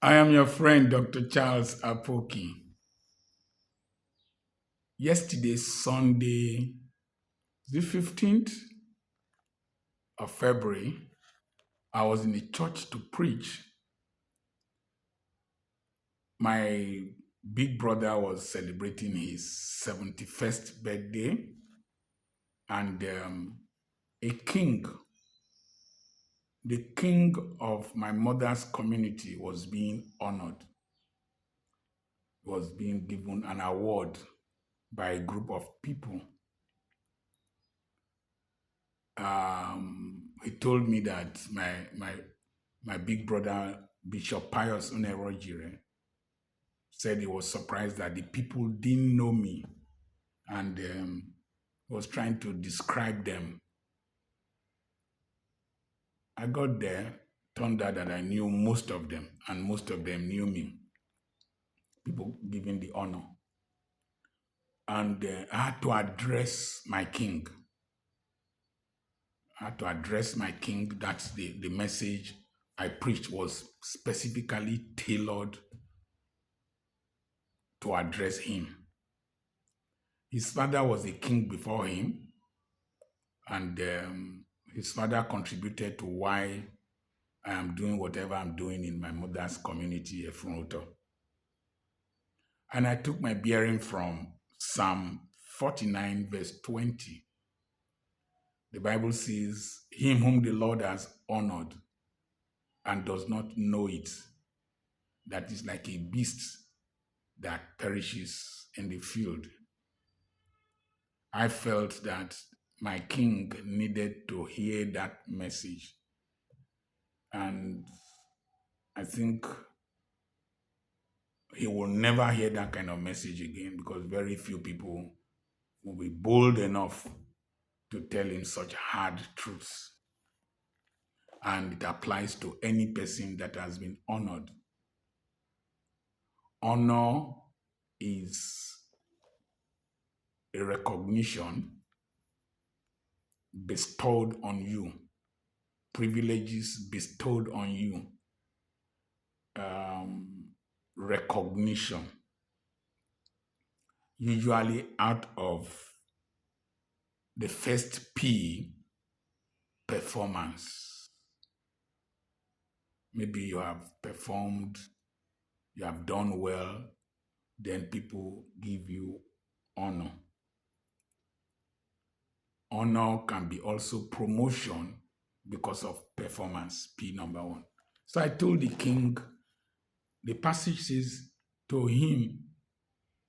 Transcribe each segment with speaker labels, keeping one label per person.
Speaker 1: I am your friend, Dr. Charles Apoki. Yesterday, Sunday, the 15th of February, I was in a church to preach. My big brother was celebrating his 71st birthday, and a king, the king of my mother's community, was being honored, was being given an award by a group of people. He told me that my big brother, Bishop Pius Unerojire, said he was surprised that the people didn't know me and was trying to describe them. I got there, turned out that I knew most of them, and most of them knew me, people giving the honor. And I had to address my king. I had to address my king. That's the message I preached was specifically tailored to address him. His father was a king before him, and his father contributed to why I am doing whatever I'm doing in my mother's community, Efronoto. And I took my bearing from Psalm 49, verse 20. The Bible says, "Him whom the Lord has honored and does not know it, that is like a beast that perishes in the field." I felt that my king needed to hear that message. And I think he will never hear that kind of message again, because very few people will be bold enough to tell him such hard truths. And it applies to any person that has been honored. Honor is a recognition bestowed on you, privileges bestowed on you, recognition, usually out of the first P, performance. Maybe you have performed, you have done well, then people give you honor. Honor can be also promotion because of performance, P number one. So I told the king, the passage says, to him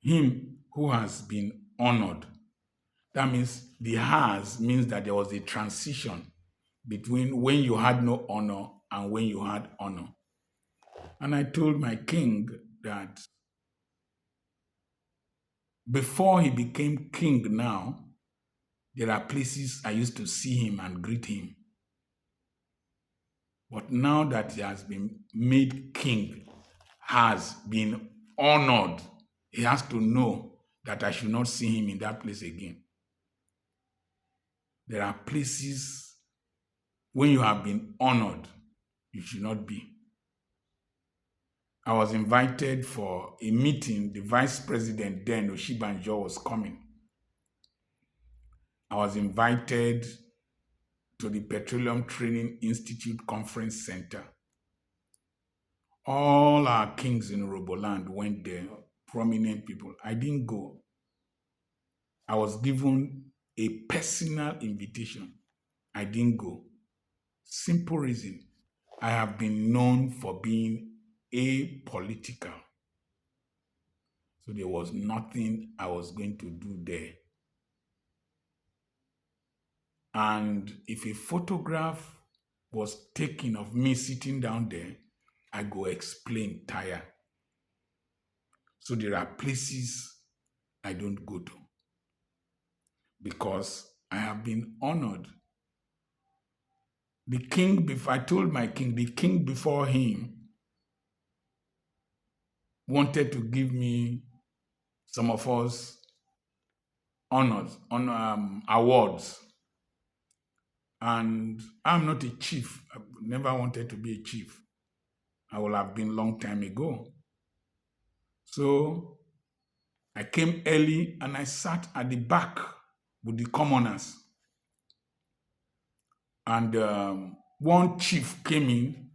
Speaker 1: who has been honored. That means means that there was a transition between when you had no honor and when you had honor. And I told my king that before he became king now, there are places I used to see him and greet him. But now that he has been made king, has been honored, he has to know that I should not see him in that place again. There are places when you have been honored, you should not be. I was invited for a meeting. The vice president then, Oshibanjo, was coming. I was invited to the Petroleum Training Institute Conference Center. All our kings in Roboland went there, prominent people. I didn't go. I was given a personal invitation. I didn't go. Simple reason. I have been known for being apolitical. So there was nothing I was going to do there. And if a photograph was taken of me sitting down there, I go explain tire. So there are places I don't go to because I have been honored. The king before, I told my king, the king before him wanted to give me some of us awards. And I'm not a chief. I never wanted to be a chief. I will have been long time ago. So I came early and I sat at the back with the commoners. And one chief came in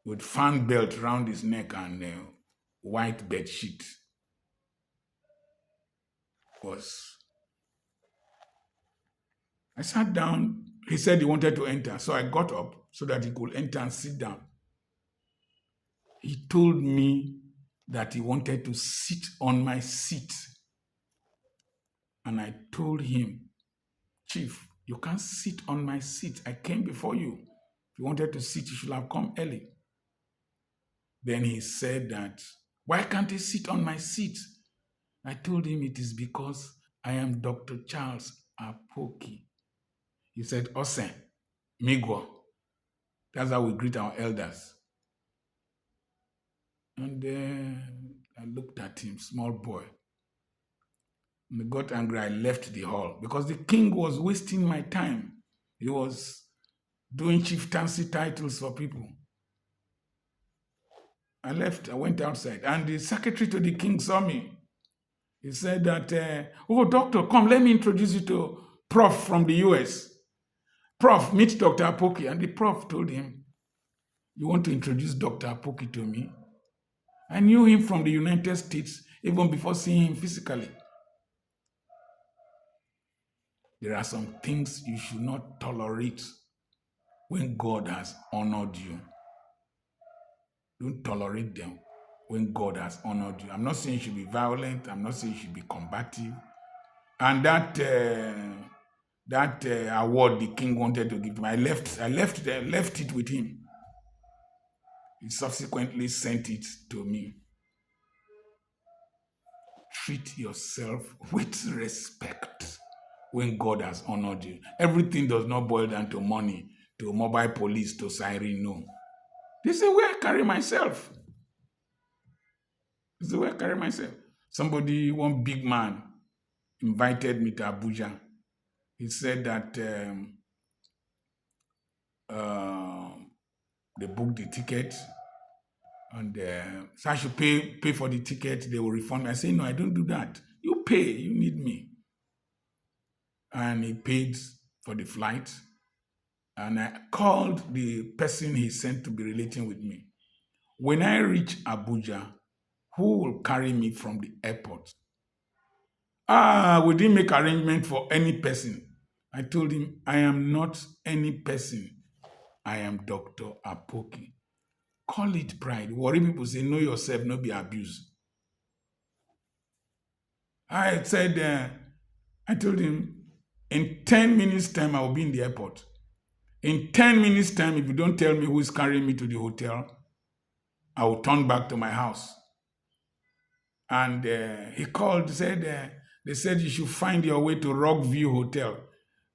Speaker 1: with fan belt around his neck and white bed sheet. I sat down. He said he wanted to enter. So I got up so that he could enter and sit down. He told me that he wanted to sit on my seat. And I told him, Chief, you can't sit on my seat. I came before you. If you wanted to sit, you should have come early. Then he said that, why can't he sit on my seat? I told him it is because I am Dr. Charles Apoki. He said, Ose, Migwa. That's how we greet our elders. And I looked at him, small boy. And I got angry. I left the hall because the king was wasting my time. He was doing chieftaincy titles for people. I left. I went outside. And the secretary to the king saw me. He said that, oh, doctor, come, let me introduce you to Prof from the US. Prof, meet Dr. Apoki. And the prof told him, you want to introduce Dr. Apoki to me? I knew him from the United States even before seeing him physically. There are some things you should not tolerate when God has honored you. Don't tolerate them when God has honored you. I'm not saying you should be violent. I'm not saying you should be combative. And that award the king wanted to give to me, I left it with him. He subsequently sent it to me. Treat yourself with respect when God has honored you. Everything does not boil down to money, to mobile police, to siren. No. This is the way I carry myself. This is the way I carry myself. Somebody, one big man, invited me to Abuja. He said that they booked the ticket and so I should pay for the ticket. They will refund me. I say, no, I don't do that. You pay. You need me. And he paid for the flight. And I called the person he sent to be relating with me. When I reach Abuja, who will carry me from the airport? We didn't make arrangement for any person. I told him, I am not any person. I am Dr. Apoki. Call it pride. Worry people say, know yourself, not be abused. I said, I told him, in 10 minutes time, I will be in the airport. In 10 minutes time, if you don't tell me who is carrying me to the hotel, I will turn back to my house. And he called, said, they said you should find your way to Rockview Hotel.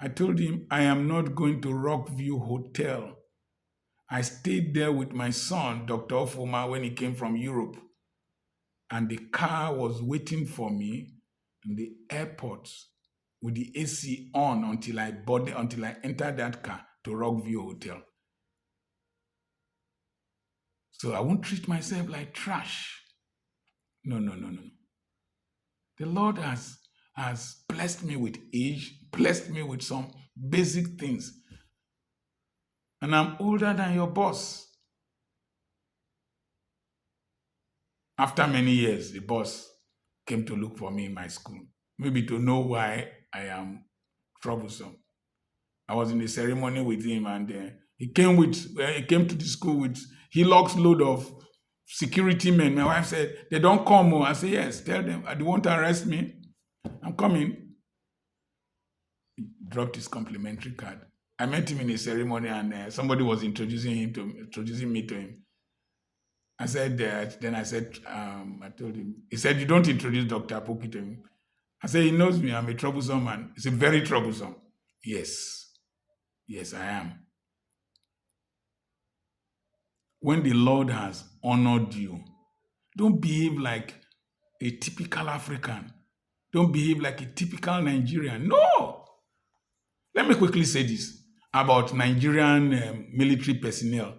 Speaker 1: I told him, I am not going to Rockview Hotel. I stayed there with my son, Dr. Ofuma, when he came from Europe. And the car was waiting for me in the airport with the AC on until I entered that car to Rockview Hotel. So I won't treat myself like trash. No. The Lord has blessed me with age, blessed me with some basic things. And I'm older than your boss. After many years, the boss came to look for me in my school, maybe to know why I am troublesome. I was in the ceremony with him, and he came to the school with Hilux load of security men. My wife said, they don't come. I said, yes, tell them. Do you want to arrest me? I'm coming. He dropped his complimentary card. I met him in a ceremony, and somebody was introducing me to him. I said that. Then I said, I told him. He said, you don't introduce Dr. Apoki to him. I said, he knows me. I'm a troublesome man. He said, very troublesome. Yes, I am. When the Lord has honored you, don't behave like a typical African. Don't behave like a typical Nigerian. No. Let me quickly say this about Nigerian military personnel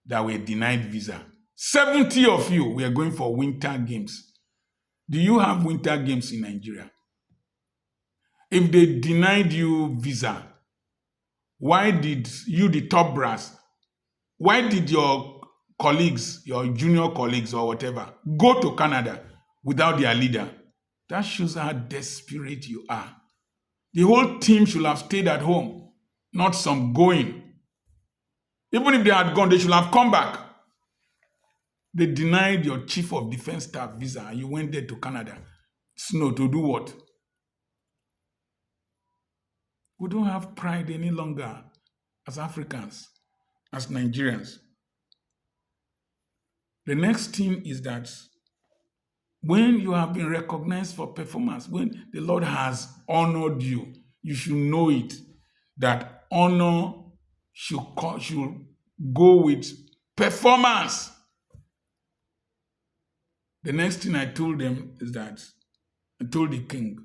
Speaker 1: that were denied visa. 70 of you were going for winter games. Do you have winter games in Nigeria? If they denied you visa, why did you, the top brass, why did your colleagues, your junior colleagues or whatever, go to Canada without their leader? That shows how desperate you are. The whole team should have stayed at home, not some going. Even if they had gone, they should have come back. They denied your chief of defense staff visa and you went there to Canada. Snow, to do what? We don't have pride any longer as Africans, as Nigerians. The next thing is that when you have been recognized for performance, when the Lord has honored you, you should know it, that honor should go with performance. The next thing I told them is that I told the king,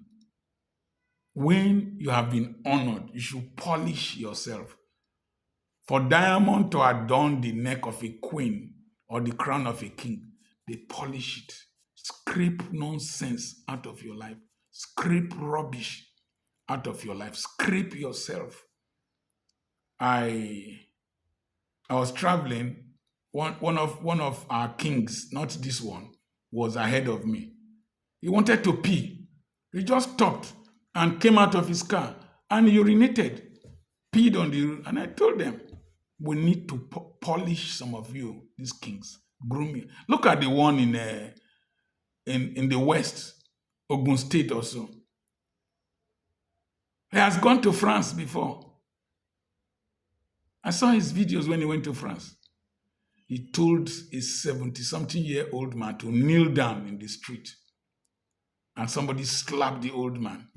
Speaker 1: when you have been honored, you should polish yourself. For diamond to adorn the neck of a queen or the crown of a king, they polish it. Scrape nonsense out of your life. Scrape rubbish out of your life. Scrape yourself. I was traveling. One of our kings, not this one, was ahead of me. He wanted to pee. He just stopped and came out of his car and urinated, peed on the roof. And I told them, we need to polish some of you, these kings, groom you. Look at the one in the West, Ogun State also. He has gone to France before. I saw his videos when he went to France. He told a 70-something-year-old man to kneel down in the street. And somebody slapped the old man.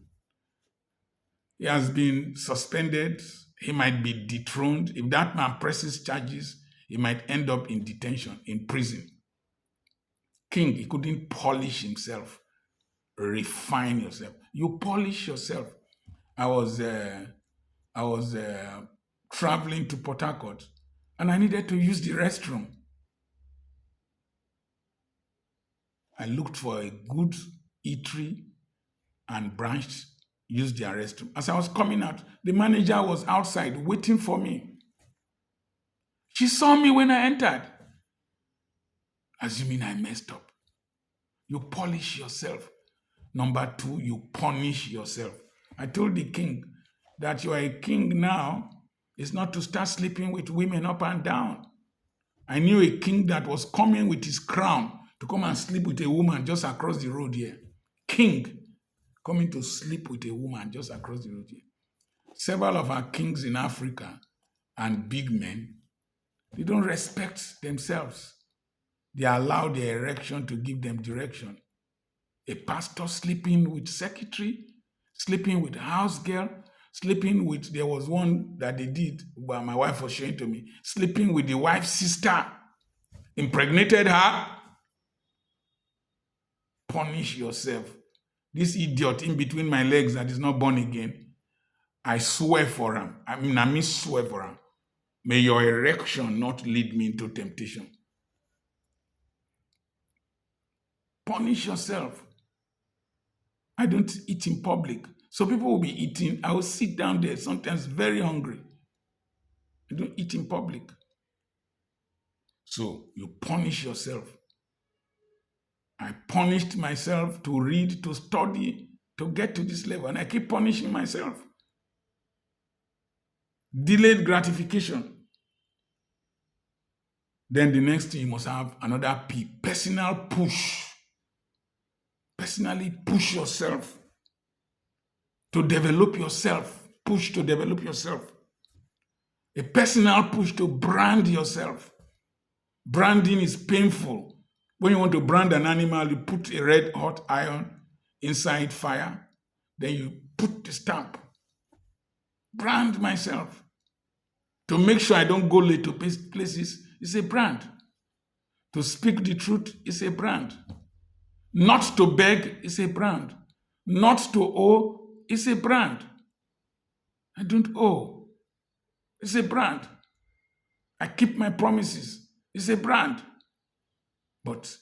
Speaker 1: He has been suspended. He might be dethroned. If that man presses charges, he might end up in detention, in prison. King, he couldn't polish himself, refine yourself. You polish yourself. I was traveling to Port Harcourt, and I needed to use the restroom. I looked for a good eatery and branched, used their restroom. As I was coming out, the manager was outside waiting for me. She saw me when I entered, assuming I messed up. You polish yourself. Number 2, you punish yourself. I told the king that you are a king now. It's not to start sleeping with women up and down. I knew a king that was coming with his crown to come and sleep with a woman just across the road here. King coming to sleep with a woman just across the road here. Several of our kings in Africa and big men, they don't respect themselves. They allow their erection to give them direction. A pastor sleeping with secretary, sleeping with house girl, sleeping with, there was one that they did, but my wife was showing to me, sleeping with the wife's sister, impregnated her. Punish yourself. This idiot in between my legs that is not born again, I swear for him. I swear for him. May your erection not lead me into temptation. Punish yourself. I don't eat in public. So people will be eating. I will sit down there, sometimes very hungry. I don't eat in public. So you punish yourself. I punished myself to read, to study, to get to this level. And I keep punishing myself. Delayed gratification. Then the next thing, you must have another P, personal push. Personally push yourself to develop yourself. Push to develop yourself. A personal push to brand yourself. Branding is painful. When you want to brand an animal, you put a red hot iron inside fire. Then you put the stamp. Brand myself. To make sure I don't go late to places, it's a brand. To speak the truth is a brand. Not to beg is a brand. Not to owe is a brand. I don't owe. It's a brand. I keep my promises. It's a brand. But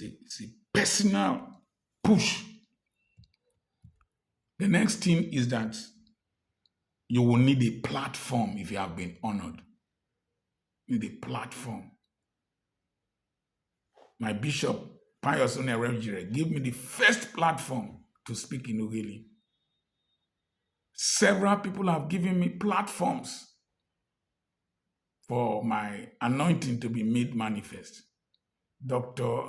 Speaker 1: it's a personal push. The next thing is that you will need a platform if you have been honored. You need a platform. My bishop, Pius Onerejire, gave me the first platform to speak in Ogeli. Several people have given me platforms for my anointing to be made manifest. Dr.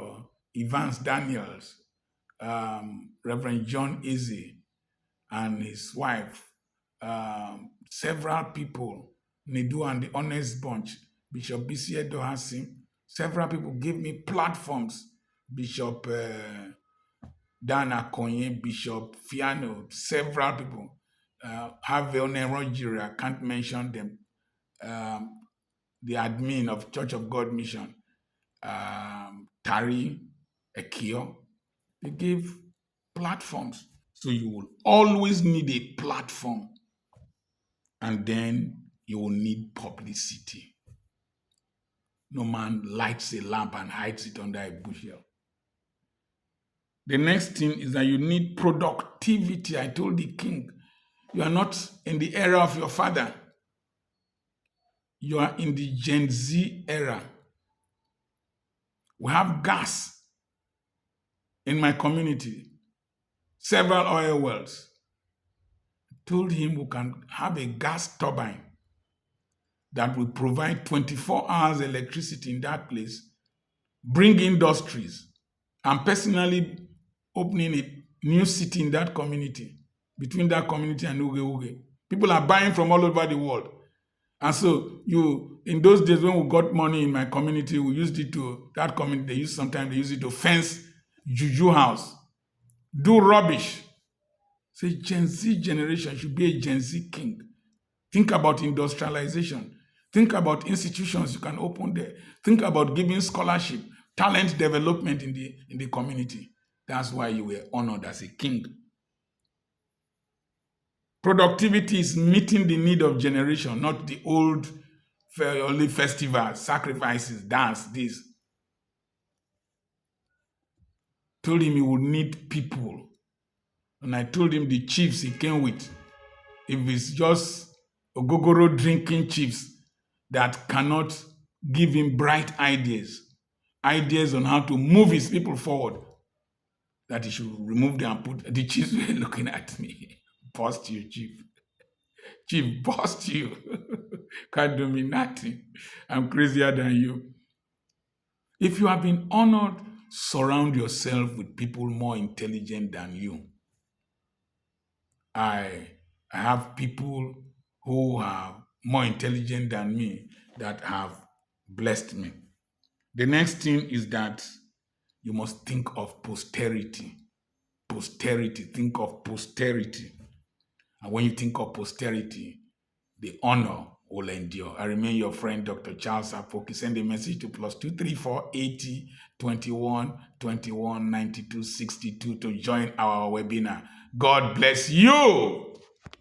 Speaker 1: Evans Daniels, Reverend John Eze, and his wife, several people, Nidu and the Honest Bunch, Bishop B.C. Edohasim, several people gave me platforms. Bishop Dana Konye, Bishop Fiano, several people. Have Onerojiri, I can't mention them. The admin of Church of God Mission, Tari Ekio, they gave platforms. So you will always need a platform, and then you will need publicity. No man lights a lamp and hides it under a bushel. The next thing is that you need productivity. I told the king, you are not in the era of your father. You are in the Gen Z era. We have gas in my community, several oil wells. I told him we can have a gas turbine that will provide 24 hours electricity in that place, bring industries. I'm personally opening a new city in that community, between that community and Uge Uge. People are buying from all over the world. And so in those days when we got money in my community, we used it to, that community, sometimes they use it to fence juju house, do rubbish. Say Gen Z generation should be a Gen Z king. Think about industrialization. Think about institutions you can open there. Think about giving scholarship, talent development in the community. That's why you were honored as a king. Productivity is meeting the need of generation, not the old only festivals, sacrifices, dance, this. Told him he would need people. And I told him the chiefs he came with, if it's just ogogoro drinking chiefs that cannot give him bright ideas on how to move his people forward, that he should remove them and put, the chiefs were looking at me. Bust you, chief. Chief, bust you. Can't do me nothing. I'm crazier than you. If you have been honored, surround yourself with people more intelligent than you. I have people who are more intelligent than me that have blessed me. The next thing is that you must think of posterity. Posterity, think of posterity. And when you think of posterity, the honor will endure. I remain your friend, Dr. Charles Apoki. Send a message to +234 80 21 21 92 62 to join our webinar. God bless you.